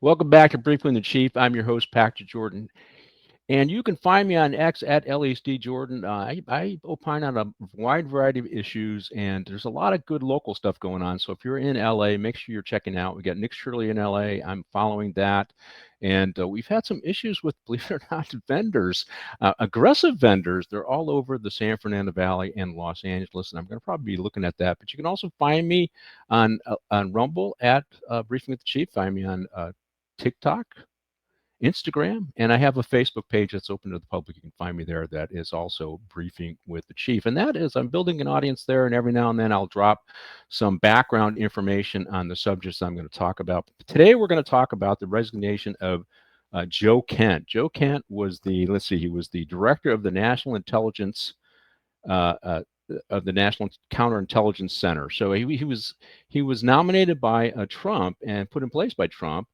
Welcome back to Briefing the Chief. I'm your host, Patrick Jordan. And you can find me on X at LHD Jordan. I opine on a wide variety of issues, and there's a lot of good local stuff going on. So if you're in LA, make sure you're checking out. We got Nick Shirley in LA. I'm following that. And we've had some issues with, believe it or not, vendors, aggressive vendors. They're all over the San Fernando Valley and Los Angeles. And I'm going to probably be looking at that. But you can also find me on Rumble at Briefing with the Chief. Find me on TikTok, Instagram, and I have a Facebook page that's open to the public. You can find me there. That is also Briefing with the Chief. And that is, I'm building an audience there, and every now and then I'll drop some background information on the subjects I'm going to talk about. Today, we're going to talk about the resignation of Joe Kent. Joe Kent was he was the director of the National Intelligence, of the National Counterintelligence Center. So he was nominated by Trump and put in place by Trump.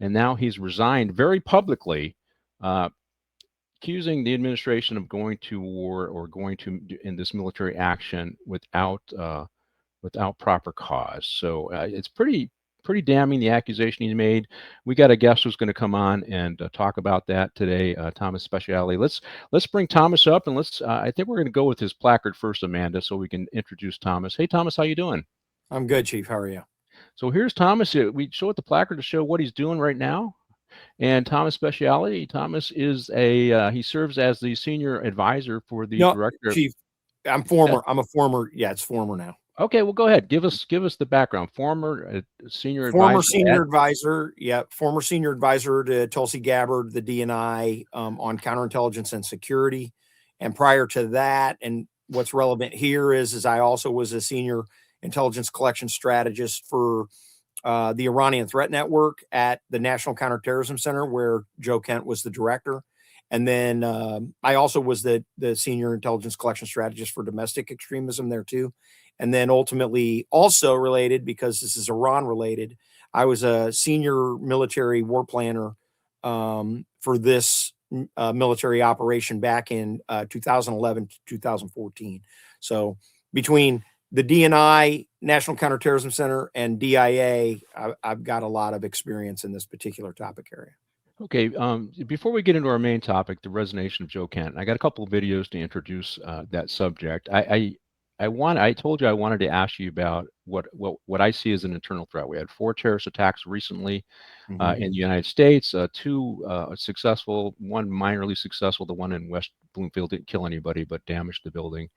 And now he's resigned very publicly, accusing the administration of going to war or going to in this military action without proper cause. So it's pretty damning, the accusation he made. We got a guest who's going to come on and talk about that today, Thomas Speciale. Let's bring Thomas up, and I think we're going to go with his placard first, Amanda, so we can introduce Thomas. Hey, Thomas, how you doing? I'm good, Chief. How are you? So here's Thomas. We show it the placard to show what he's doing right now. And Thomas Speciale. Thomas is he serves as the senior advisor for the director. Chief, I'm former. I'm a former. Yeah, it's former now. Okay, well, go ahead. Give us the background. Former senior advisor. Former senior advisor. Yeah, former senior advisor to Tulsi Gabbard, the DNI, on counterintelligence and security. And prior to that, and what's relevant here is I also was a senior intelligence collection strategist for the Iranian threat network at the National Counterterrorism Center, where Joe Kent was the director. And then I also was the senior intelligence collection strategist for domestic extremism there too. And then ultimately, also related, because this is Iran related, I was a senior military war planner for this military operation back in 2011 to 2014. So between the DNI, National Counterterrorism Center, and DIA, I've got a lot of experience in this particular topic area. Okay, before we get into our main topic, the resignation of Joe Kent, I got a couple of videos to introduce that subject. I told you I wanted to ask you about what I see as an internal threat. We had 4 terrorist attacks recently in the United States, 2 successful, 1 minorly successful. The one in West Bloomfield didn't kill anybody but damaged the building.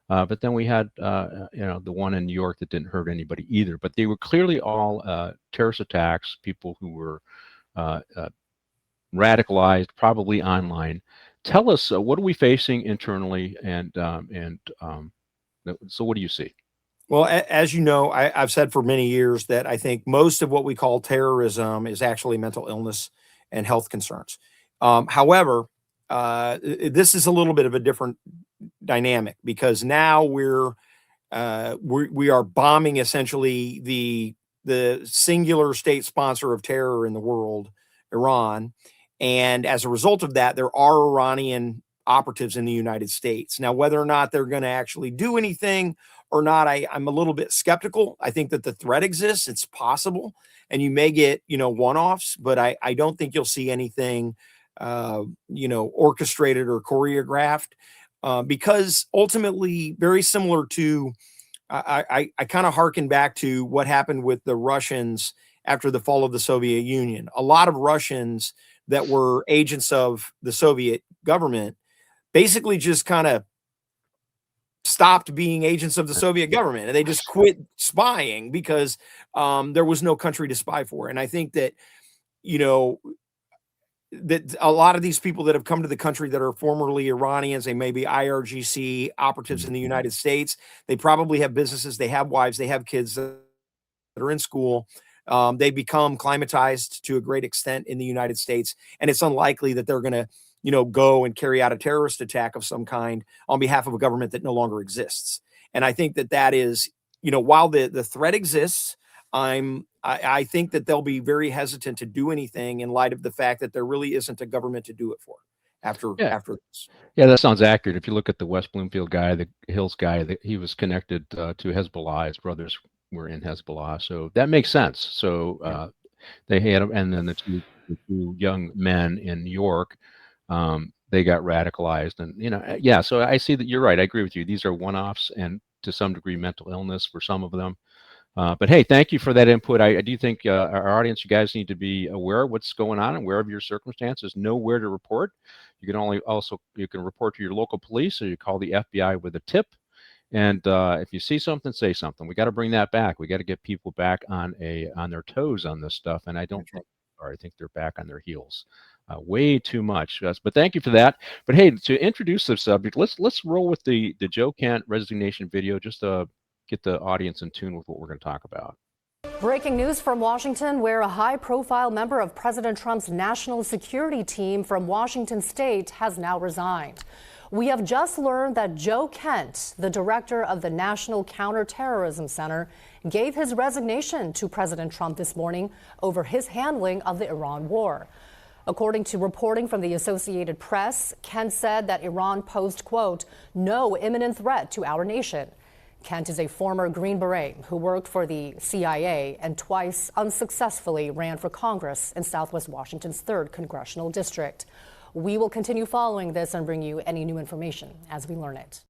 But then we had, the one in New York that didn't hurt anybody either. But they were clearly all terrorist attacks, people who were radicalized, probably online. Tell us, what are we facing internally, and so what do you see? Well, as you know, I've said for many years that I think most of what we call terrorism is actually mental illness and health concerns. However, this is a little bit of a different dynamic, because now we are bombing essentially the singular state sponsor of terror in the world, Iran. And as a result of that, there are Iranian operatives in the United States. Now, whether or not they're going to actually do anything or not, I'm a little bit skeptical. I think that the threat exists. It's possible. And you may get, one-offs, but I don't think you'll see anything, orchestrated or choreographed, because ultimately, very similar to, I kind of hearken back to what happened with the Russians after the fall of the Soviet Union. A lot of Russians that were agents of the Soviet government basically just kind of stopped being agents of the Soviet government, and they just quit spying because there was no country to spy for. And I think that, that a lot of these people that have come to the country that are formerly Iranians, they may be IRGC operatives in the United States. They probably have businesses, they have wives, they have kids that are in school. They become climatized to a great extent in the United States, and it's unlikely that they're going to, go and carry out a terrorist attack of some kind on behalf of a government that no longer exists. And I think that is, while the threat exists, I think that they'll be very hesitant to do anything in light of the fact that there really isn't a government to do it for after this. Yeah, that sounds accurate. If you look at the West Bloomfield guy, the Hills guy, he was connected to Hezbollah. His brothers were in Hezbollah, so that makes sense. So They had, and then the two young men in New York, they got radicalized, and yeah. So I see that you're right. I agree with you. These are one-offs, and to some degree, mental illness for some of them. But hey, thank you for that input. I do think our audience, you guys need to be aware of what's going on and aware of your circumstances. Know where to report. You can report to your local police, or you call the FBI with a tip. And if you see something, say something. We got to bring that back. We got to get people back on their toes on this stuff. And I don't think, or I think they're back on their heels, way too much. But thank you for that. But hey, to introduce the subject, let's roll with the Joe Kent resignation video, just to get the audience in tune with what we're going to talk about. Breaking news from Washington, where a high-profile member of President Trump's national security team from Washington state has now resigned. We have just learned that Joe Kent, the director of the National Counterterrorism Center, gave his resignation to President Trump this morning over his handling of the Iran war. According to reporting from the Associated Press, Kent said that Iran posed, quote, no imminent threat to our nation. Kent is a former Green Beret who worked for the CIA and twice unsuccessfully ran for Congress in Southwest Washington's 3rd Congressional District. We will continue following this and bring you any new information as we learn it.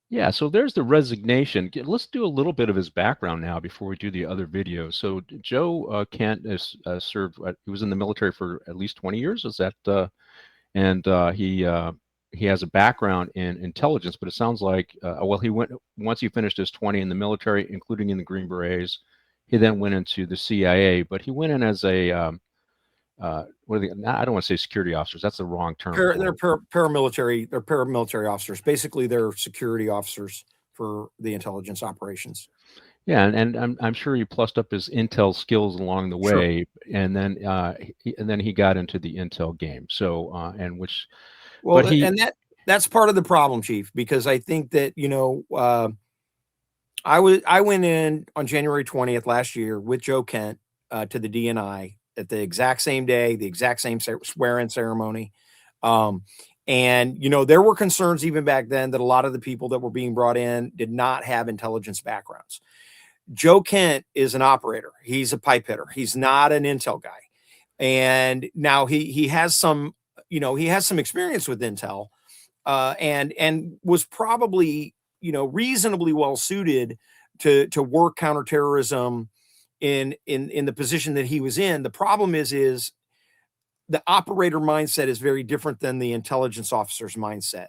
Yeah, so there's the resignation. Let's do a little bit of his background now before we do the other videos. So Joe Kent has served. He was in the military for at least 20 years. Is that? And he has a background in intelligence, but it sounds like well, he went once he finished his 20 in the military, including in the Green Berets. He then went into the CIA, but he went in as a what are they? I don't want to say security officers. That's the wrong term. They're paramilitary. They're paramilitary officers. Basically, they're security officers for the intelligence operations. Yeah, and I'm sure he plussed up his intel skills along the way, sure. And then he got into the intel game. So well, and that's part of the problem, Chief, because I think that I went in on January 20th last year with Joe Kent to the DNI at the exact same day, the exact same swear-in ceremony. And, there were concerns even back then that a lot of the people that were being brought in did not have intelligence backgrounds. Joe Kent is an operator. He's a pipe hitter. He's not an intel guy. And now he has some experience with intel and was probably, reasonably well suited to work counterterrorism in the position that he was in. The problem is the operator mindset is very different than the intelligence officer's mindset.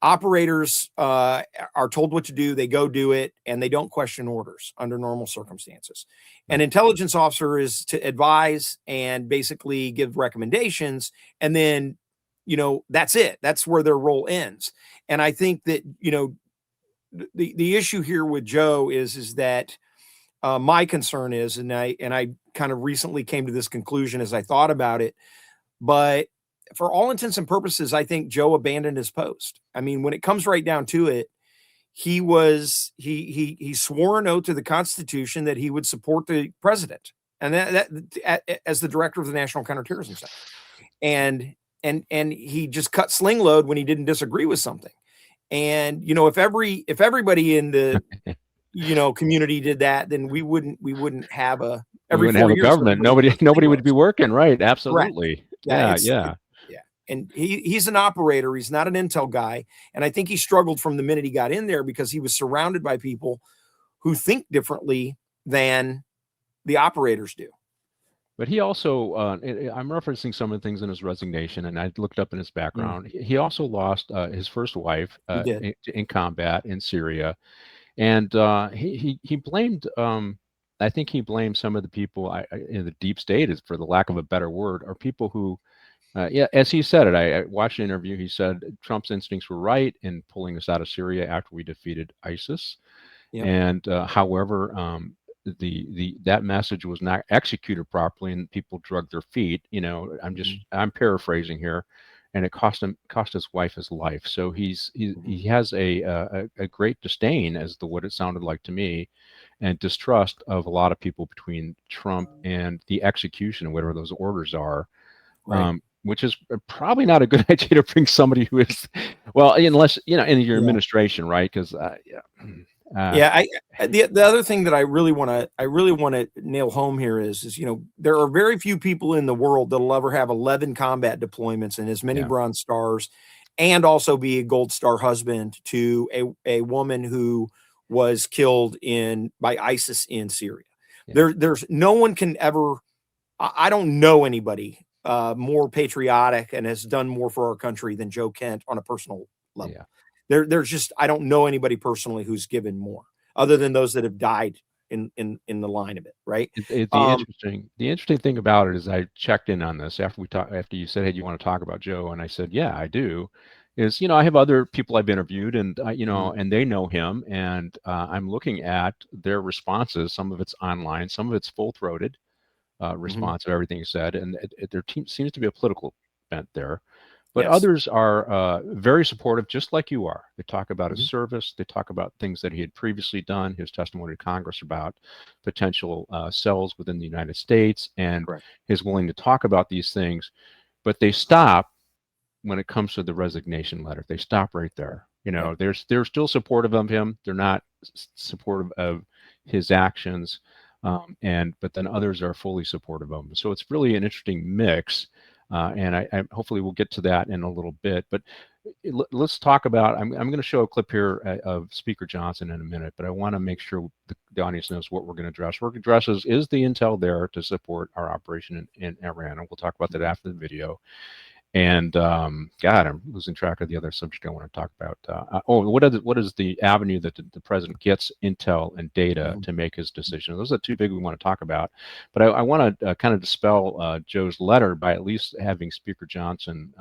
Operators are told what to do, they go do it, and they don't question orders under normal circumstances. An intelligence officer is to advise and basically give recommendations, and then, that's it. That's where their role ends. And I think that, the issue here with Joe is that my concern is, and I kind of recently came to this conclusion as I thought about it, but for all intents and purposes, I think Joe abandoned his post. I mean, when it comes right down to it, he swore an oath to the Constitution that he would support the president, and that as the director of the National Counterterrorism Center, and he just cut sling load when he didn't disagree with something. And if everybody in the community did that, then we wouldn't have a government. Nobody would be working, right? Absolutely. Right. Yeah. And he's an operator. He's not an intel guy. And I think he struggled from the minute he got in there because he was surrounded by people who think differently than the operators do. But he also, I'm referencing some of the things in his resignation, and I looked up in his background. He also lost his first wife in combat in Syria. And he blamed, I think he blamed some of the people in the deep state, for the lack of a better word, are people who, as he said it, I watched an interview. He said Trump's instincts were right in pulling us out of Syria after we defeated ISIS. Yep. And however, that message was not executed properly, and people drug their feet. I'm paraphrasing here, and it cost his wife his life. So he has a great disdain, as to what it sounded like to me, and distrust of a lot of people between Trump and the execution of whatever those orders are. Right. Which is probably not a good idea to bring somebody who is, well, unless in your administration, right? Because Yeah, the other thing that I really want to nail home here is there are very few people in the world that'll ever have 11 combat deployments and as many Yeah. Bronze Stars, and also be a Gold Star husband to a woman who was killed by ISIS in Syria. Yeah. There's no one can ever. I don't know anybody more patriotic and has done more for our country than Joe Kent on a personal level. Yeah. There's just, I don't know anybody personally who's given more other than those that have died in the line of it. Right. The interesting thing about it is I checked in on this after you said, hey, do you want to talk about Joe? And I said, yeah, I do. Is, I have other people I've interviewed and, and they know him, and I'm looking at their responses. Some of it's online, some of it's full throated response of everything he said. And there seems to be a political bent there. But Yes. others are very supportive, just like you are. They talk about his service. They talk about things that he had previously done, his testimony to Congress about potential cells within the United States, and Correct. his willing to talk about these things. But they stop when it comes to the resignation letter. They stop right there. They're still supportive of him. They're not supportive of his actions, but then others are fully supportive of him. So it's really an interesting mix. And I hopefully we'll get to that in a little bit. But let's talk about. I'm going to show a clip here of Speaker Johnson in a minute, but I want to make sure the audience knows what we're going to address. We're going to address is the intel there to support our operation in Iran, and we'll talk about that after the video. And God, I'm losing track of the other subject I want to talk about. What is the avenue that the president gets intel and data to make his decision? Those are two big we want to talk about. But I want to kind of dispel Joe's letter by at least having Speaker Johnson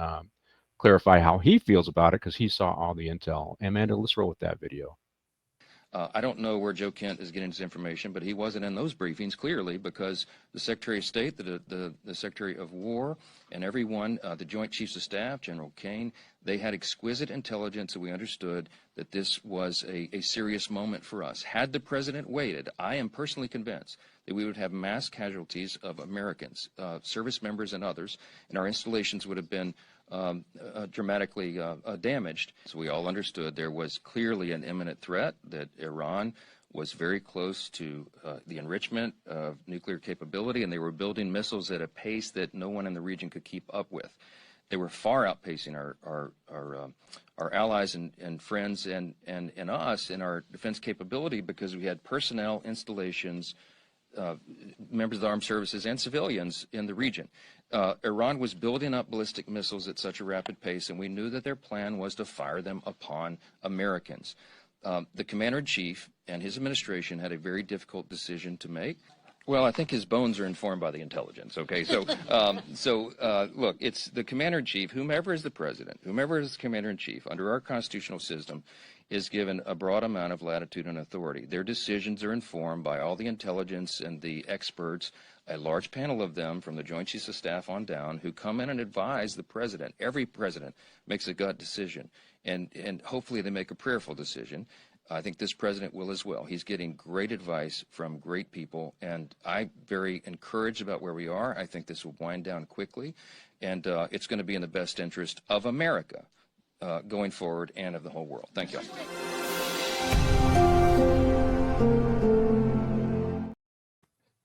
clarify how he feels about it, because he saw all the intel. Amanda, let's roll with that video. I don't know where Joe Kent is getting his information, but he wasn't in those briefings clearly, because the Secretary of State, the Secretary of War, and everyone, the Joint Chiefs of Staff, General Kane, they had exquisite intelligence, and we understood that this was a serious moment for us. Had the president waited, I am personally convinced that we would have mass casualties of Americans, service members and others, and our installations would have been dramatically damaged. So we all understood there was clearly an imminent threat, that Iran was very close to the enrichment of nuclear capability, and they were building missiles at a pace that no one in the region could keep up with. They were far outpacing our allies and friends and us in our defense capability, because we had personnel, installations, members of the armed services, and civilians in the region. Iran was building up ballistic missiles at such a rapid pace, and we knew that their plan was to fire them upon Americans. The commander-in-chief and his administration had a very difficult decision to make. Well, I think his bones are informed by the intelligence, okay? So, look, it's the commander-in-chief, whomever is the president, whomever is the commander-in-chief, under our constitutional system, is given a broad amount of latitude and authority. Their decisions are informed by all the intelligence and the experts, a large panel of them from the Joint Chiefs of Staff on down, who come in and advise the president. Every president makes a gut decision, and hopefully they make a prayerful decision. I think this president will as well. He's getting great advice from great people, and I'm very encouraged about where we are. I think this will wind down quickly, and it's going to be in the best interest of America going forward, and of the whole world. Thank you.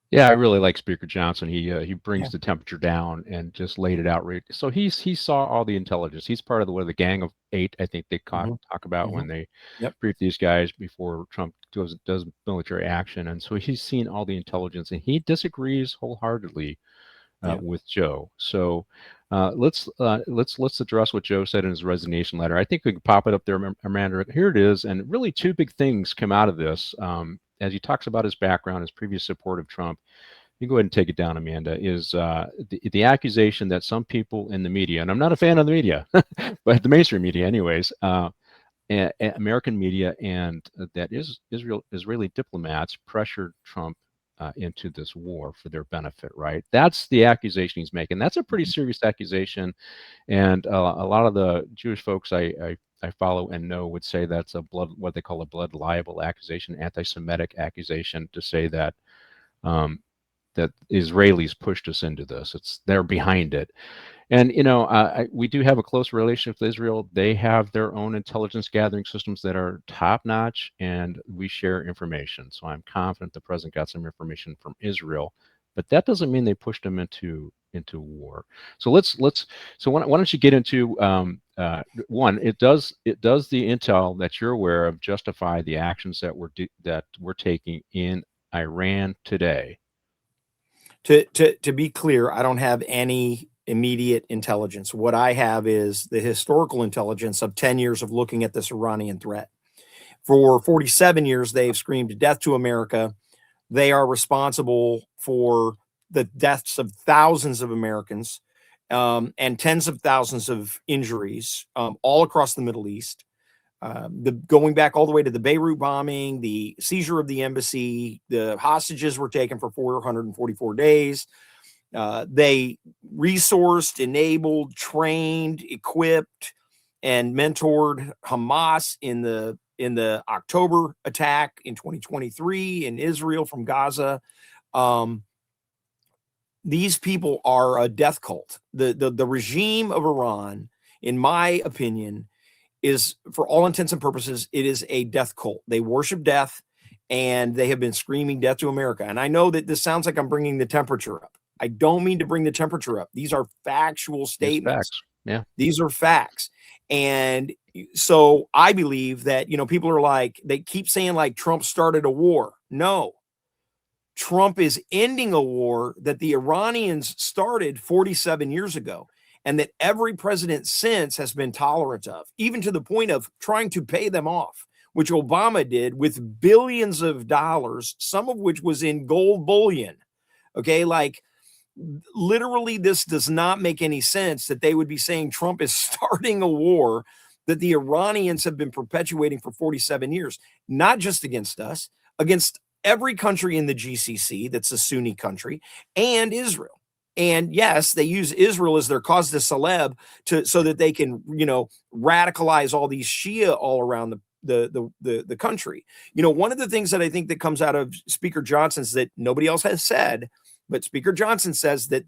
Yeah, I really like Speaker Johnson. He brings the temperature down and just laid it out right. So he saw all the intelligence. He's part of the gang of 8, I think they talk about when they brief these guys before Trump does military action. And so he's seen all the intelligence, and he disagrees wholeheartedly with Joe. So let's address what Joe said in his resignation letter. I think we can pop it up there, Amanda. Here it is. And really 2 big things come out of this. As he talks about his background, his previous support of Trump. You can go ahead and take it down, Amanda, is the accusation that some people in the media, and I'm not a fan of the media, but the mainstream media anyways, American media, and that Israeli diplomats pressured Trump into this war for their benefit, right? That's the accusation he's making. That's a pretty serious accusation. And a lot of the Jewish folks I follow and know would say that's what they call a blood libel accusation, anti-Semitic accusation, to say that that Israelis pushed us into this. They're behind it. And we do have a close relationship with Israel. They have their own intelligence gathering systems that are top notch, and we share information. So I'm confident the president got some information from Israel, but that doesn't mean they pushed him into war. So why don't you get into one? Does the intel that you're aware of justify the actions that we're taking in Iran today? To be clear, I don't have any immediate intelligence. What I have is the historical intelligence of 10 years of looking at this Iranian threat. For 47 years, they've screamed death to America. They are responsible for the deaths of thousands of Americans and tens of thousands of injuries all across the Middle East. Going back all the way to the Beirut bombing, the seizure of the embassy, the hostages were taken for 444 days. They resourced, enabled, trained, equipped, and mentored Hamas in the October attack in 2023 in Israel from Gaza. These people are a death cult. The regime of Iran, in my opinion, is, for all intents and purposes, it is a death cult. They worship death, and they have been screaming death to America. And I know that this sounds like I'm bringing the temperature up. I don't mean to bring the temperature up. These are factual statements. Facts. Yeah. These are facts. And so I believe that, people are like, they keep saying like Trump started a war. No, Trump is ending a war that the Iranians started 47 years ago, and that every president since has been tolerant of, even to the point of trying to pay them off, which Obama did with billions of dollars, some of which was in gold bullion. Okay, like literally, this does not make any sense that they would be saying Trump is starting a war that the Iranians have been perpetuating for 47 years, not just against us, against every country in the GCC that's a Sunni country, and Israel. And yes, they use Israel as their cause de celeb so that they can, radicalize all these Shia all around the country. One of the things that I think that comes out of Speaker Johnson's that nobody else has said, but Speaker Johnson says that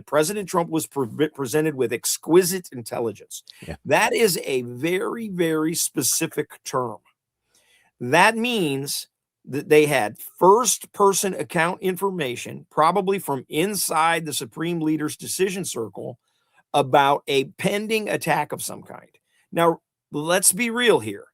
President Trump was presented with exquisite intelligence. Yeah. That is a very, very specific term. That means that they had first-person account information, probably from inside the Supreme Leader's decision circle, about a pending attack of some kind. Now, let's be real here.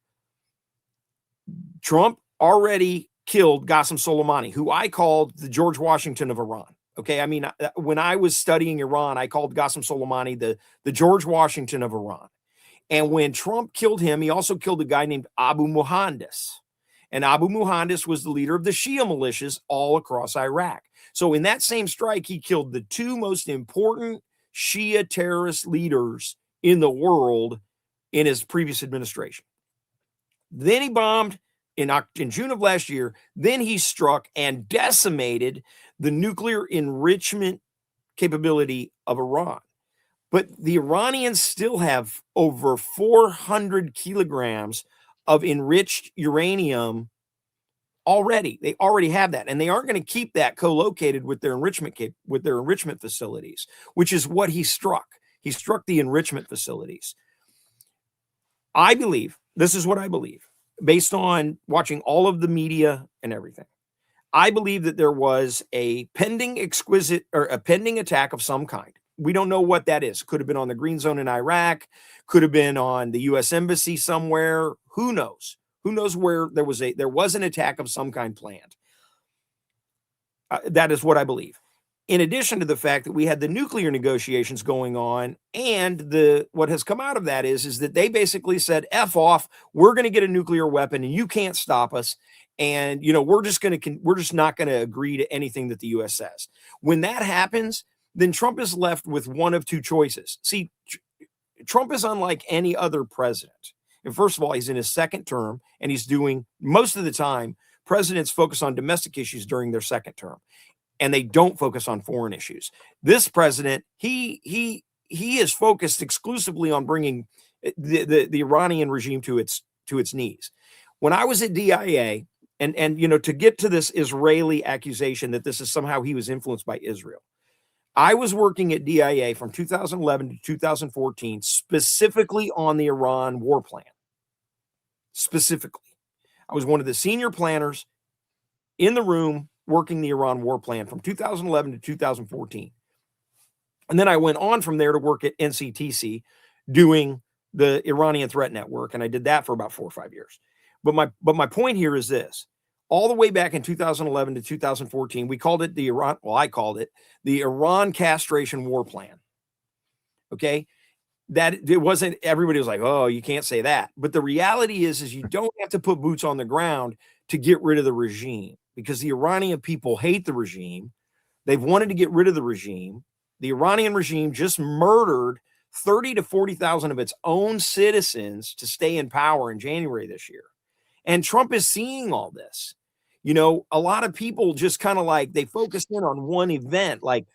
Trump already killed Qasem Soleimani, who I called the George Washington of Iran. Okay, I mean, when I was studying Iran, I called Qasem Soleimani the George Washington of Iran. And when Trump killed him, he also killed a guy named Abu Muhandis. And Abu Muhandis was the leader of the Shia militias all across Iraq. So in that same strike, he killed the two most important Shia terrorist leaders in the world in his previous administration. Then he bombed in June of last year. Then he struck and decimated the nuclear enrichment capability of Iran. But the Iranians still have over 400 kilograms of enriched uranium already. They already have that, and they aren't going to keep that co-located with their enrichment facilities, which is what he struck. He struck the enrichment facilities. I believe, this is what I believe, based on watching all of the media and everything. I believe that there was a pending attack of some kind. We don't know what that is. Could have been on the Green Zone in Iraq, could have been on the U.S. Embassy somewhere. Who knows? Who knows where there was an attack of some kind planned. That is what I believe. In addition to the fact that we had the nuclear negotiations going on, and what has come out of that is that they basically said, F off, we're going to get a nuclear weapon and you can't stop us. And, we're just not going to agree to anything that the U.S. says. When that happens, then Trump is left with one of two choices. See, Trump is unlike any other president. And first of all, he's in his second term, and he's doing, most of the time, presidents focus on domestic issues during their second term, and they don't focus on foreign issues. This president, he is focused exclusively on bringing the Iranian regime to its knees. When I was at DIA, And to get to this Israeli accusation that this is somehow he was influenced by Israel. I was working at DIA from 2011 to 2014, specifically on the Iran war plan. Specifically, I was one of the senior planners in the room working the Iran war plan from 2011 to 2014. And then I went on from there to work at NCTC doing the Iranian threat network. And I did that for about 4 or 5 years. But my point here is this. All the way back in 2011 to 2014, we called it I called it the Iran castration war plan. Okay. That it wasn't, everybody was like, oh, you can't say that. But the reality is you don't have to put boots on the ground to get rid of the regime, because the Iranian people hate the regime. They've wanted to get rid of the regime. The Iranian regime just murdered 30 to 40,000 of its own citizens to stay in power in January this year. And Trump is seeing all this. A lot of people just kind of like, they focus in on one event, like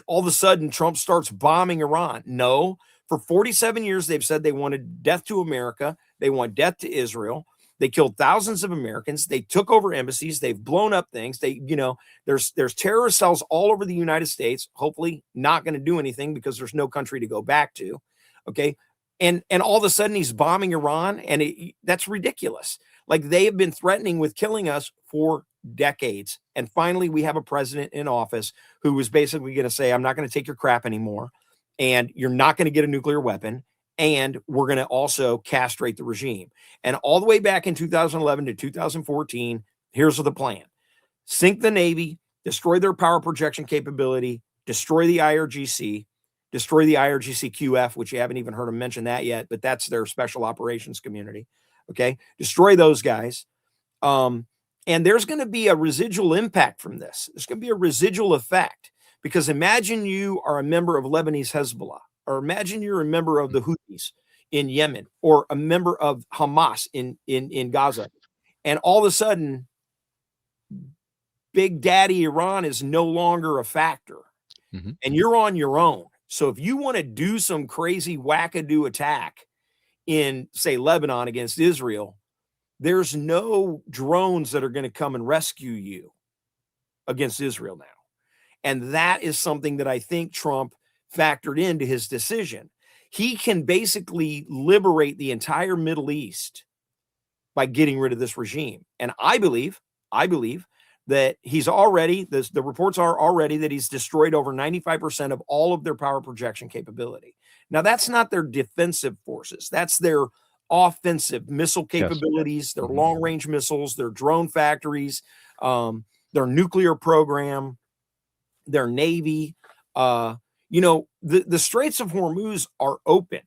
all of a sudden Trump starts bombing Iran. No, for 47 years, they've said they wanted death to America. They want death to Israel. They killed thousands of Americans. They took over embassies. They've blown up things. There's terrorist cells all over the United States, hopefully not going to do anything because there's no country to go back to. Okay. And all of a sudden he's bombing Iran, and that's ridiculous. Like, they have been threatening with killing us for decades. And finally, we have a president in office who was basically going to say, I'm not going to take your crap anymore. And you're not going to get a nuclear weapon. And we're going to also castrate the regime. And all the way back in 2011 to 2014, here's the plan. Sink the Navy, destroy their power projection capability, destroy the IRGC, destroy the IRGC-QF, which you haven't even heard them mention that yet, but that's their special operations community. Okay, destroy those guys. And there's going to be a residual impact from this. There's going to be a residual effect, because imagine you are a member of Lebanese Hezbollah, or imagine you're a member of the Houthis in Yemen, or a member of Hamas in Gaza. And all of a sudden, Big Daddy Iran is no longer a factor. Mm-hmm. And you're on your own. So if you want to do some crazy wackadoo attack in, say, Lebanon against Israel, there's no drones that are going to come and rescue you against Israel now. And that is something that I think Trump factored into his decision. He can basically liberate the entire Middle East by getting rid of this regime. And I believe that he's already, the reports are already that he's destroyed over 95% of all of their power projection capability. Now, that's not their defensive forces. That's their offensive missile capabilities, yes. Their long-range missiles, their drone factories, their nuclear program, their Navy. The Straits of Hormuz are open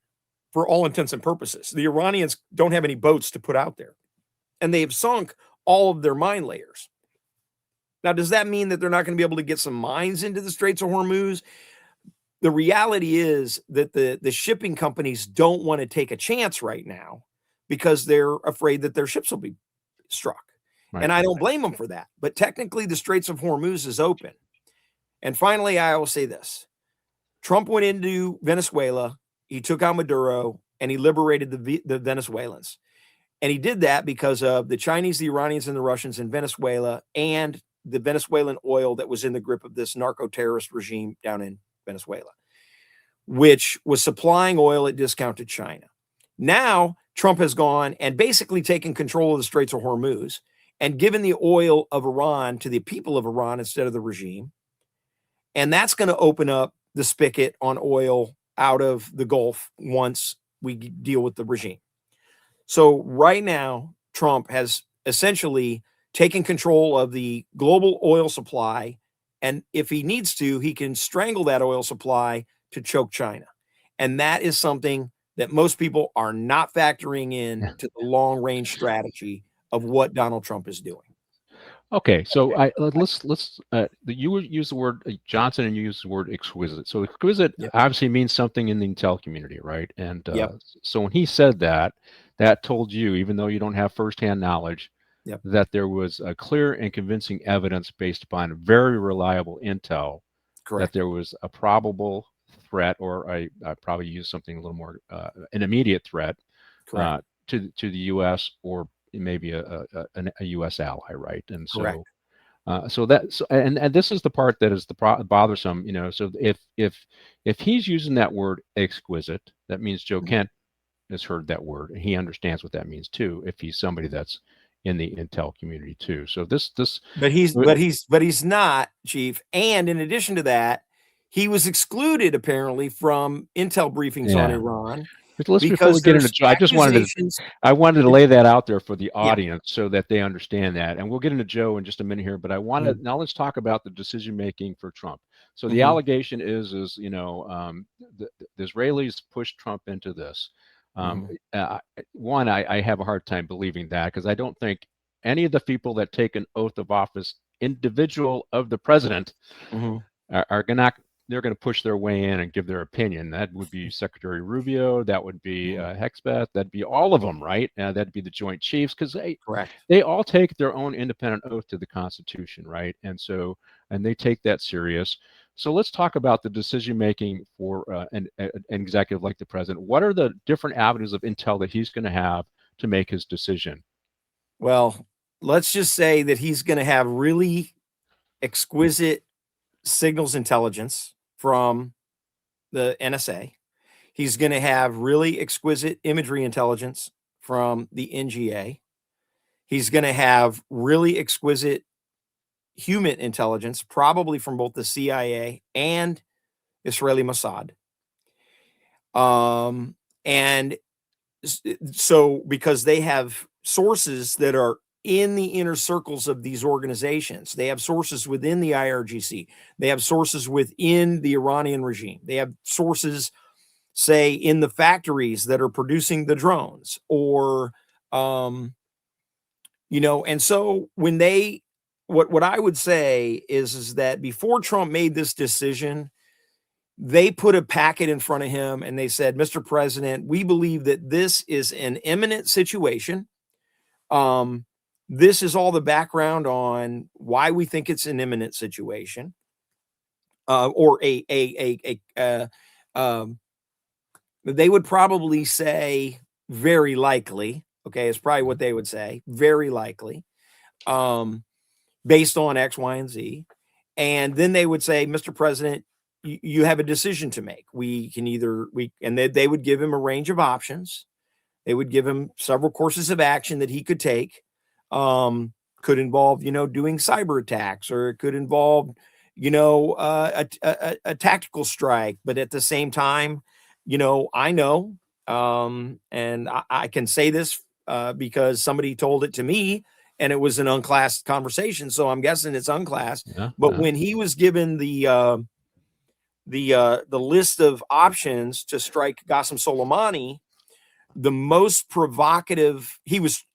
for all intents and purposes. The Iranians don't have any boats to put out there, and they have sunk all of their mine layers. Now, does that mean that they're not going to be able to get some mines into the Straits of Hormuz? The reality is that the shipping companies don't want to take a chance right now because they're afraid that their ships will be struck. Right. And I don't blame them for that. But technically, the Straits of Hormuz is open. And finally, I will say this. Trump went into Venezuela, he took out Maduro, and he liberated the Venezuelans. And he did that because of the Chinese, the Iranians, and the Russians in Venezuela, and the Venezuelan oil that was in the grip of this narco-terrorist regime down in Venezuela, which was supplying oil at discount to China. Now, Trump has gone and basically taken control of the Straits of Hormuz and given the oil of Iran to the people of Iran instead of the regime. And that's going to open up the spigot on oil out of the Gulf once we deal with the regime. So right now, Trump has essentially taken control of the global oil supply. And if he needs to, he can strangle that oil supply to choke China. And that is something that most people are not factoring in to the long-range strategy of what Donald Trump is doing. Okay, so you use the word Johnson and you use the word exquisite. So exquisite obviously means something in the intel community, right? And so when he said that, that told you, even though you don't have firsthand knowledge, that there was a clear and convincing evidence based upon very reliable intel that there was a probable threat, or I probably use something a little more an immediate threat to the U.S. or maybe a U.S. ally, right? And Correct. and this is the part that is bothersome, you know. So if he's using that word exquisite, that means Joe Kent has heard that word and he understands what that means too. If he's somebody that's in the intel community too, so But he's not, Chief. And in addition to that, he was excluded apparently from intel briefings on yeah. Iran But before we because get there's into, accusations. I wanted to lay that out there for the Yeah. audience so that they understand that. And we'll get into Joe in just a minute here, but I want to now let's talk about the decision making for Trump. So the allegation is you know, the Israelis pushed Trump into this. One, I have a hard time believing that because I don't think any of the people that take an oath of office, individual of the president, are going they're going to push their way in and give their opinion. That would be Secretary Rubio. That would be Hexbeth. That'd be all of them, right? That'd be the Joint Chiefs because they all take their own independent oath to the Constitution, right? And they take that serious. So let's talk about the decision making for an executive like the president. What are the different avenues of intel that he's going to have to make his decision? Well, let's just say that he's going to have really exquisite signals intelligence from the NSA. He's going to have really exquisite imagery intelligence from the NGA. He's going to have really exquisite human intelligence, probably from both the CIA and Israeli Mossad. And so because they have sources that are in the inner circles of these organizations, they have sources within the IRGC, they have sources within the Iranian regime, they have sources, say, in the factories that are producing the drones, or you know. And so when they, what I would say is that before Trump made this decision, they put a packet in front of him and they said, Mr. President, we believe that this is an imminent situation. This is all the background on why we think it's an imminent situation, or they would probably say very likely. Okay, it's probably what they would say, very likely, based on X, Y, and Z. And then they would say, Mr. President, you have a decision to make. We can either, and they would give him a range of options. They would give him several courses of action that he could take. Could involve, you know, doing cyber attacks, or it could involve, you know, a tactical strike. But at the same time, you know, I know, and I can say this because somebody told it to me, and it was an unclassed conversation. So I'm guessing it's unclassed. But when he was given the list of options to strike Qasem Soleimani, the most provocative, it was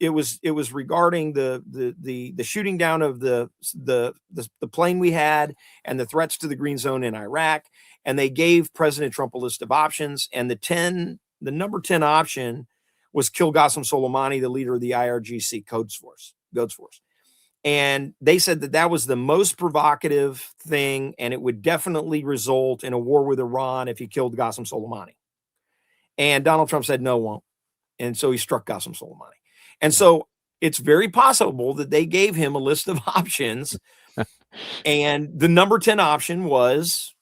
regarding the shooting down of the plane we had and the threats to the green zone in Iraq. And they gave President Trump a list of options, and the number 10 option was kill Qasem Soleimani, the leader of the IRGC Quds Force. And they said that was the most provocative thing, and it would definitely result in a war with Iran if he killed Qasem Soleimani. And Donald Trump said, no, won't. And so he struck Qasem Soleimani. And so it's very possible that they gave him a list of options. And the number 10 option was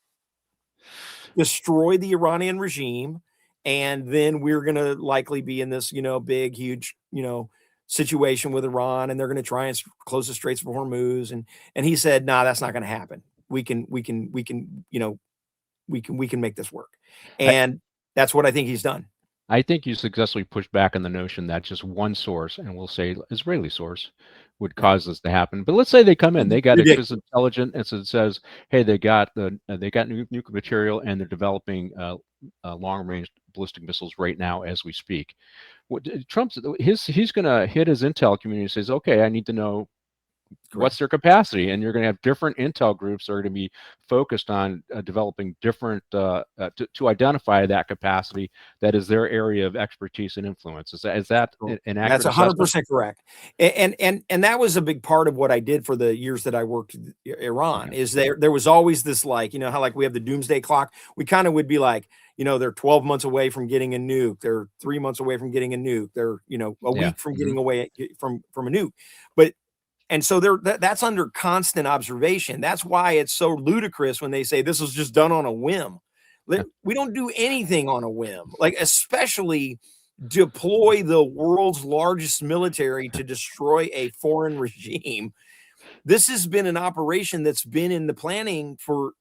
destroy the Iranian regime. And then we're going to likely be in this, you know, big, huge, you know, situation with Iran, and they're going to try and close the Straits of Hormuz. And he said, nah, that's not going to happen. We can make this work. And that's what I think he's done. I think you successfully pushed back on the notion that just one source, and we'll say Israeli source, would cause this to happen. But let's say they come in, they got intelligence, and so it says, hey, they got nuclear material, and they're developing long-range ballistic missiles right now as we speak. He's going to hit his intel community and says, okay, I need to know what's their capacity, and you're going to have different intel groups that are going to be focused on developing different to identify that capacity that is their area of expertise and influence. Is that an accurate? That's 100% correct. And that was a big part of what I did for the years that I worked in Iran. Is there was always this, like, you know how like we have the doomsday clock. We kind of would be like, they're 12 months away from getting a nuke. They're 3 months away from getting a nuke. They're, a Yeah. week from getting away from a nuke. And so that's under constant observation. That's why it's so ludicrous when they say this was just done on a whim. We don't do anything on a whim, like especially deploy the world's largest military to destroy a foreign regime. This has been an operation that's been in the planning for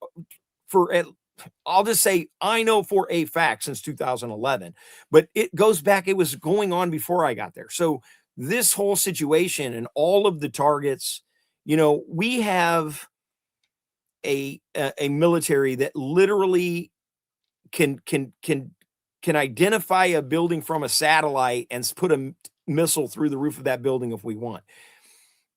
I'll just say, I know for a fact since 2011, but it goes back. It was going on before I got there. So this whole situation and all of the targets, we have a military that literally can identify a building from a satellite and put a missile through the roof of that building if we want.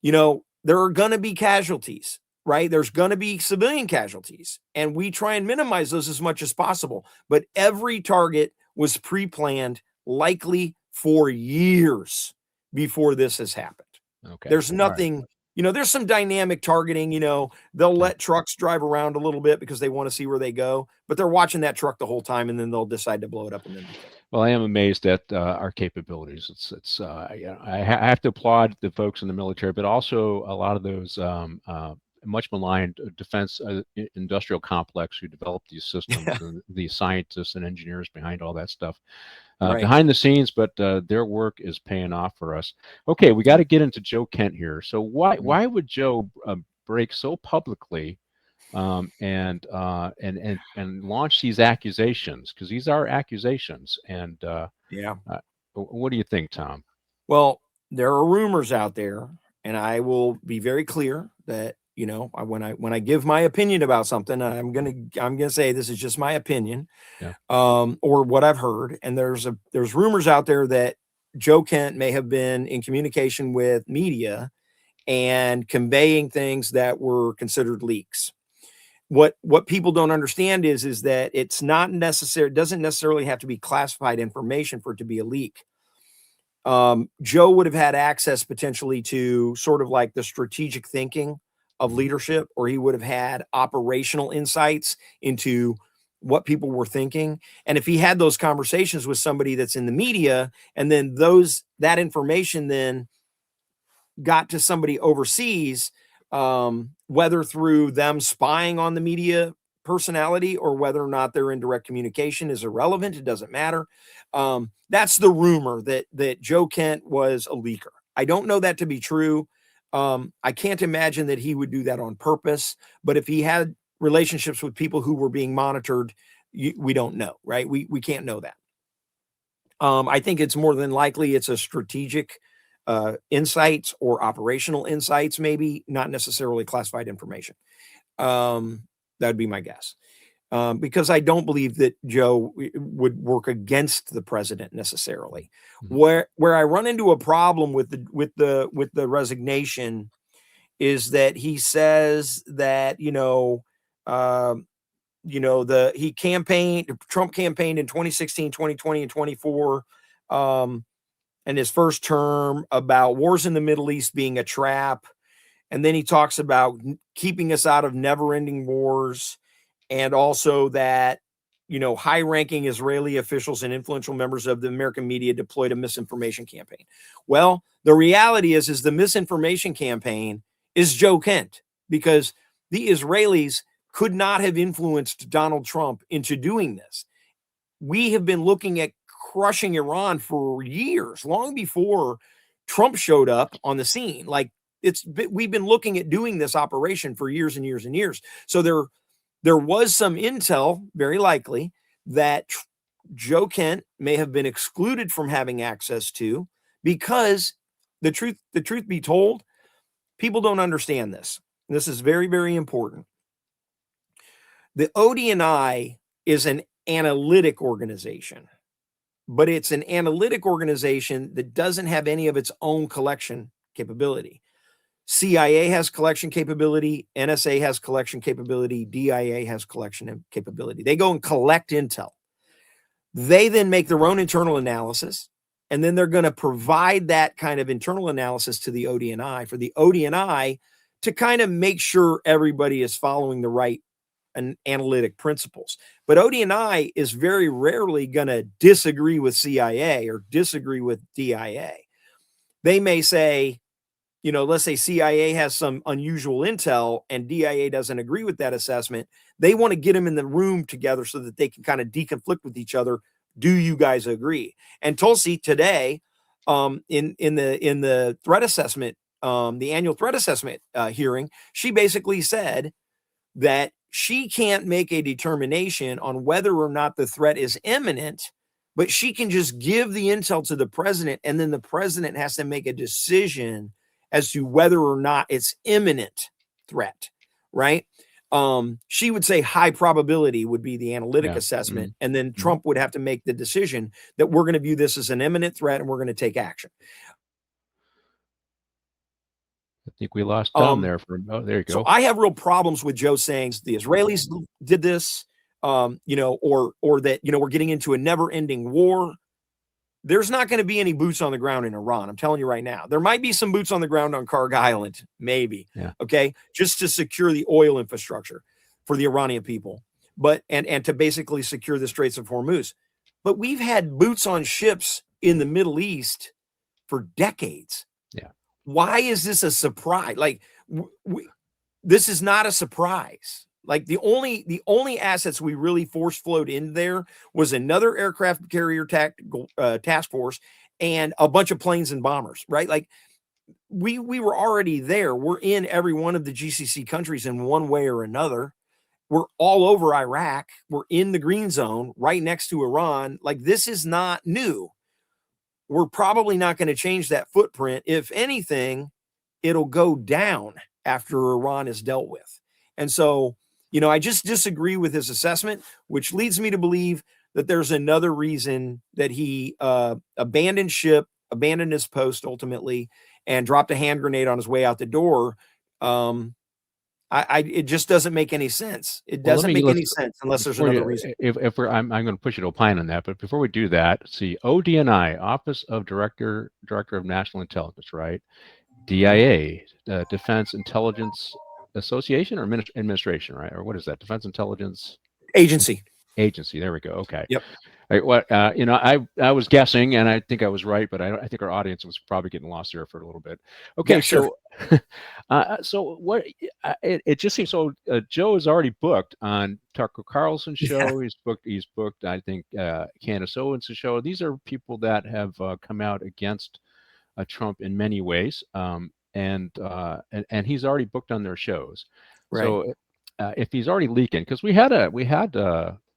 There are going to be casualties, right? There's going to be civilian casualties, and we try and minimize those as much as possible. But every target was pre-planned, likely for years before this has happened. Okay. There's nothing, there's some dynamic targeting, they'll let trucks drive around a little bit because they want to see where they go, but they're watching that truck the whole time, and then they'll decide to blow it up. And then, well, I am amazed at our capabilities. I have to applaud the folks in the military, but also a lot of those much maligned defense industrial complex who developed these systems, and the scientists and engineers behind all that stuff. Behind the scenes, but their work is paying off for us. Okay, we got to get into Joe Kent here. So why would Joe break so publicly and launch these accusations? Because these are accusations. And what do you think, Tom? Well, there are rumors out there, and I will be very clear that when I give my opinion about something, I'm gonna say this is just my opinion, or what I've heard. And there's rumors out there that Joe Kent may have been in communication with media and conveying things that were considered leaks. What people don't understand is that it's not necessary. It doesn't necessarily have to be classified information for it to be a leak. Joe would have had access potentially to sort of like the strategic thinking of leadership, or he would have had operational insights into what people were thinking. And if he had those conversations with somebody that's in the media, and then that information then got to somebody overseas, whether through them spying on the media personality or whether or not they're in direct communication is irrelevant. It doesn't matter. That's the rumor that Joe Kent was a leaker. I don't know that to be true. I can't imagine that he would do that on purpose, but if he had relationships with people who were being monitored, we don't know, right? We can't know that. I think it's more than likely it's a strategic insights or operational insights, maybe not necessarily classified information. That'd be my guess. Because I don't believe that Joe would work against the president necessarily. Where I run into a problem with the resignation is that he says that Trump campaigned in 2016, 2020, and 24, and his first term about wars in the Middle East being a trap, and then he talks about keeping us out of never-ending wars. And also that, high-ranking Israeli officials and influential members of the American media deployed a misinformation campaign. Well, the reality is the misinformation campaign is Joe Kent, because the Israelis could not have influenced Donald Trump into doing this. We have been looking at crushing Iran for years, long before Trump showed up on the scene. We've been looking at doing this operation for years and years and years. So there was some intel, very likely, that Joe Kent may have been excluded from having access to, because the truth be told, people don't understand this. This is very, very important. The ODNI is an analytic organization, but it's an analytic organization that doesn't have any of its own collection capability. CIA has collection capability, NSA has collection capability, DIA has collection capability. They go and collect intel. They then make their own internal analysis, and then they're going to provide that kind of internal analysis to the ODNI for the ODNI to kind of make sure everybody is following the right analytic principles. But ODNI is very rarely going to disagree with CIA or disagree with DIA. They may say, you know, let's say CIA has some unusual intel and DIA doesn't agree with that assessment. They want to get them in the room together so that they can kind of deconflict with each other. Do you guys agree? And Tulsi today, in the threat assessment, the annual threat assessment hearing, she basically said that she can't make a determination on whether or not the threat is imminent, but she can just give the intel to the president, and then the president has to make a decision as to whether or not it's imminent threat, right? She would say high probability would be the analytic assessment, and then Trump would have to make the decision that we're going to view this as an imminent threat and we're going to take action. I think we lost Tom there for, oh, there you go. So I have real problems with Joe saying the Israelis did this, you know, or that, you know, we're getting into a never-ending war. There's not going to be any boots on the ground in Iran. I'm telling you right now. There might be some boots on the ground on Karg Island, maybe. Yeah. Okay, just to secure the oil infrastructure for the Iranian people, but and to basically secure the Straits of Hormuz. But we've had boots on ships in the Middle East for decades. Yeah. Why is this a surprise? Like, this is not a surprise. Like, the only assets we really force flowed in there was another aircraft carrier task force and a bunch of planes and bombers, right? Like, we were already there. We're in every one of the GCC countries in one way or another. We're all over Iraq. We're in the green zone right next to Iran. Like, this is not new. We're probably not going to change that footprint. If anything, it'll go down after Iran is dealt with. And so, you know, I just disagree with his assessment, which leads me to believe that there's another reason that he abandoned ship, abandoned his post ultimately, and dropped a hand grenade on his way out the door. It just doesn't make any sense. It doesn't make any sense unless there's another reason. I'm going to push you to opine on that, but before we do that, see, ODNI, Office of Director of National Intelligence, right? DIA, Defense Intelligence Association or administration, right? Or what is that? Defense Intelligence Agency. There we go. Okay. Yep. Right, what you know, I was guessing, and I think I was right, but I think our audience was probably getting lost there for a little bit. Okay, yeah, sure. So what? It just seems so. Joe is already booked on Tucker Carlson's show. Yeah. He's booked. I think Candace Owens' show. These are people that have come out against Trump in many ways, and he's already booked on their shows. Right. So if he's already leaking, because we had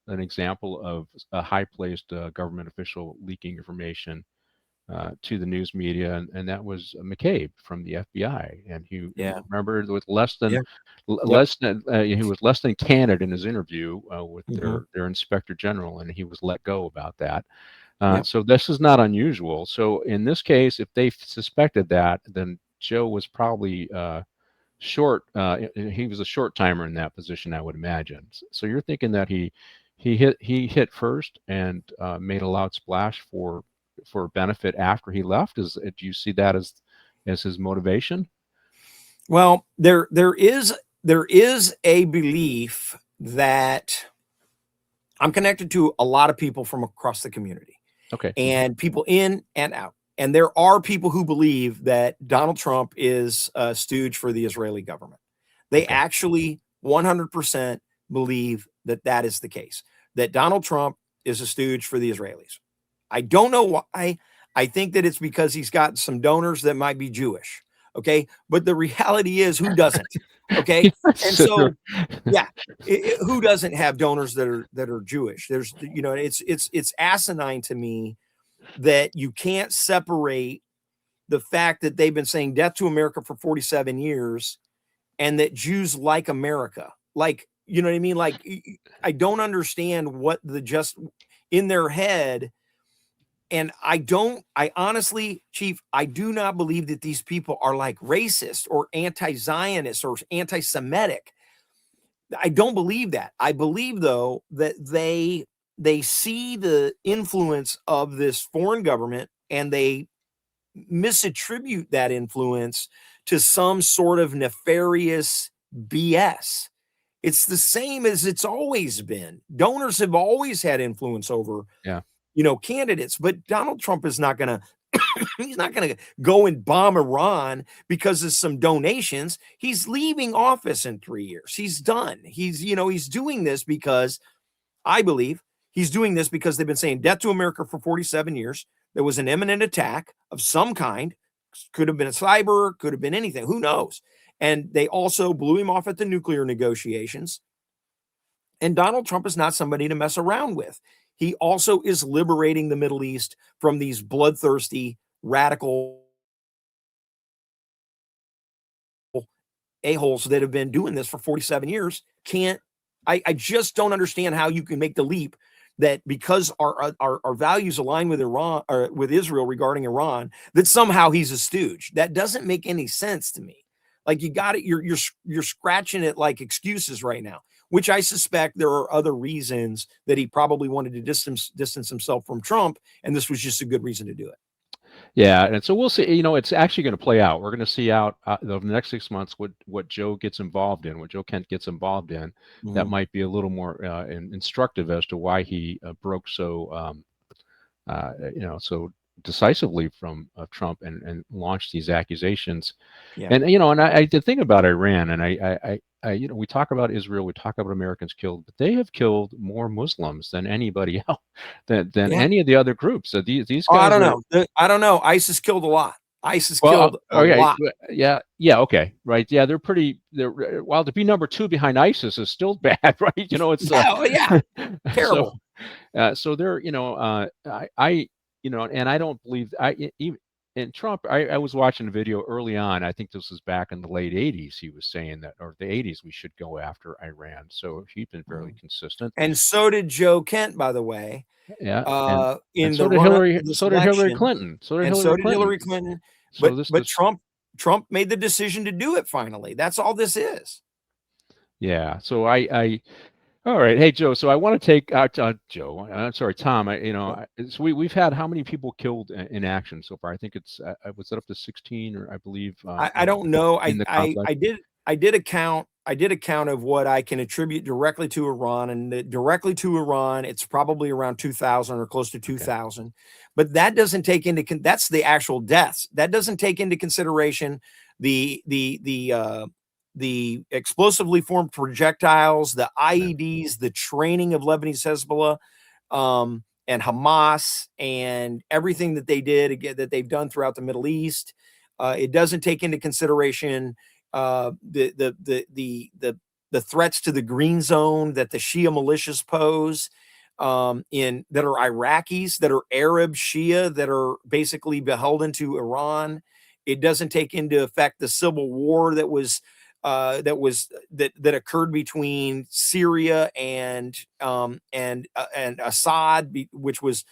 an example of a high-placed government official leaking information to the news media, and that was McCabe from the FBI. And he remember with he was less than candid in his interview with their inspector general, and he was let go about that. So this is not unusual. So in this case, if they suspected that, then Joe was probably short. He was a short timer in that position, I would imagine. So you're thinking that he hit first and made a loud splash for benefit after he left. Do you see that as his motivation? Well, there is a belief that I'm connected to a lot of people from across the community. Okay. And people in and out. And there are people who believe that Donald Trump is a stooge for the Israeli government. They actually 100% believe that that is the case, that Donald Trump is a stooge for the Israelis. I don't know why. I think that it's because he's got some donors that might be Jewish. Okay. But the reality is, who doesn't? Okay. And so, who doesn't have donors that are Jewish? There's, you know, it's asinine to me that you can't separate the fact that they've been saying death to America for 47 years and that Jews like America. Like, you know what I mean? Like, I don't understand what just in their head. And I honestly, Chief, I do not believe that these people are like racist or anti-Zionist or anti-Semitic. I don't believe that. I believe, though, that they see the influence of this foreign government and they misattribute that influence to some sort of nefarious BS. It's the same as it's always been. Donors have always had influence over, Yeah. candidates, but Donald Trump is not going to he's not going to go and bomb Iran because of some donations. He's leaving office in 3 years. He's done. He's doing this because I believe he's doing this because they've been saying death to America for 47 years. There was an imminent attack of some kind. Could have been a cyber, could have been anything. Who knows? And they also blew him off at the nuclear negotiations. And Donald Trump is not somebody to mess around with. He also is liberating the Middle East from these bloodthirsty, radical a-holes that have been doing this for 47 years. I just don't understand how you can make the leap that because our values align with Iran or with Israel regarding Iran, that somehow he's a stooge. That doesn't make any sense to me. Like you got it, you're scratching it like excuses right now, which I suspect there are other reasons that he probably wanted to distance himself from Trump, and this was just a good reason to do it. Yeah, and so we'll see. It's actually going to play out. We're going to see out over the next 6 months what Joe gets involved in, what Joe Kent gets involved in. That might be a little more instructive as to why he broke so so decisively from Trump and launched these accusations. Yeah. And and I did think about Iran, and I we talk about Israel, we talk about Americans killed, but they have killed more Muslims than anybody else, than any of the other groups. So these guys. I don't know. I don't know. ISIS killed a lot. ISIS killed a lot. Yeah. Okay. Right. Yeah. They're pretty. Well, to be number 2 behind ISIS is still bad, right? It's terrible. So they're and I don't believe even. And Trump, I was watching a video early on. I think this was back in the late 80s. He was saying that, or the 80s, we should go after Iran. So he's been fairly consistent. And so did Joe Kent, by the way. Yeah. And so did Hillary. So did Hillary Clinton. So did Hillary Clinton. But Trump made the decision to do it finally. That's all this is. Yeah. So all right. Hey, Joe. So I want to take Joe. Sorry, Tom. So we've had how many people killed in action so far? I think it's was it up to 16, or I believe. I don't know. I did a count. I did a count of what I can attribute directly to Iran, and directly to Iran, it's probably around 2,000 or close to 2,000. Okay. But that doesn't take into that's the actual deaths. That doesn't take into consideration the explosively formed projectiles, the IEDs, the training of Lebanese Hezbollah, and Hamas, and everything that they did again, that they've done throughout the Middle East. It doesn't take into consideration the threats to the green zone that the Shia militias pose, that are Iraqis, that are Arab Shia, that are basically beholden to Iran. It doesn't take into effect the civil war that occurred between Syria and Assad, which was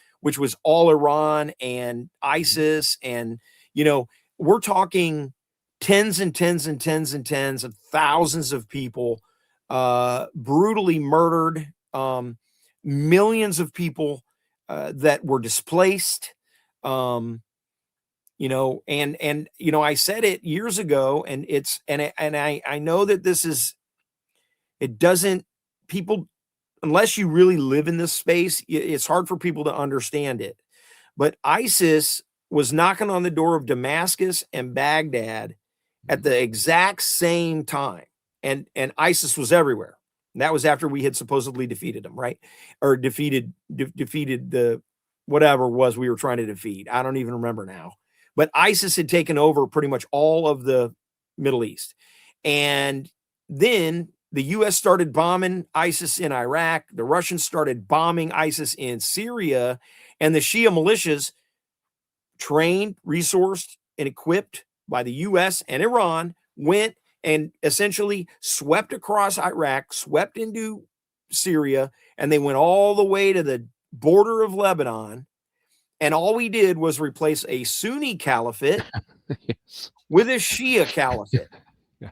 all Iran and ISIS, and we're talking tens and tens and tens and tens of thousands of people brutally murdered, millions of people that were displaced. I said it years ago, and I know that it doesn't, people, unless you really live in this space, it's hard for people to understand it. But ISIS was knocking on the door of Damascus and Baghdad at the exact same time. And ISIS was everywhere. And that was after we had supposedly defeated them, right? Or defeated the whatever it was we were trying to defeat. I don't even remember now. But ISIS had taken over pretty much all of the Middle East. And then the U.S. started bombing ISIS in Iraq. The Russians started bombing ISIS in Syria. And the Shia militias, trained, resourced, and equipped by the U.S. and Iran, went and essentially swept across Iraq, swept into Syria, and they went all the way to the border of Lebanon. And all we did was replace a Sunni caliphate with a Shia caliphate. Yeah.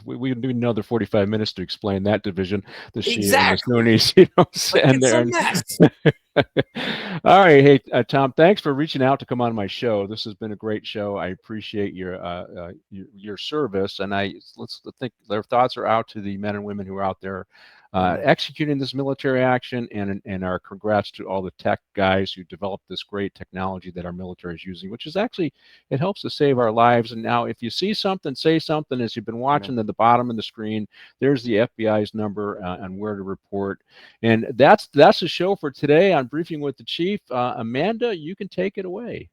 we need another 45 minutes to explain that division, the Shia and the Exactly. Sunnis, you know, Like, and it's there. a mess. All right, hey Tom, thanks for reaching out to come on my show. This has been a great show. I appreciate your service, and let's think their thoughts are out to the men and women who are out there executing this military action, and our congrats to all the tech guys who developed this great technology that our military is using, which is actually, it helps to save our lives. And now, if you see something, say something. As you've been watching at the bottom of the screen, there's the FBI's number and where to report. And that's the show for today on Briefing with the Chief. Amanda, you can take it away.